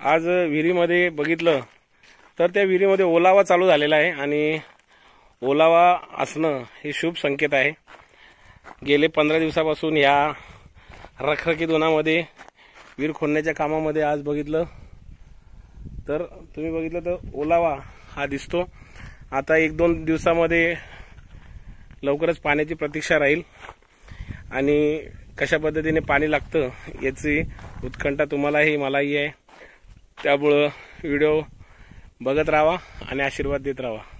आज विहिरीमध्ये बघितलं तर त्या विहिरीमध्ये ओलावा चालू झालेला आहे आणि ओलावा असणं हे शुभ संकेत आहे। गेले 15 दिवसापासून या रखरखीत उन्हामध्ये विहीर खोदण्याच्या कामामध्ये आज बघितलं तर तुम्ही बघितलं तर ओलावा हा दिसतो। आता 1-2 दिवसामध्ये लवकरच पाण्याची प्रतीक्षा राहील आणि कशा पद्धतीने पाणी लागतं याची उत्कंठा तुम्हालाही मलाही आहे। त्यामुळे व्हिडिओ बघत राहा आणि आशीर्वाद देत राहा।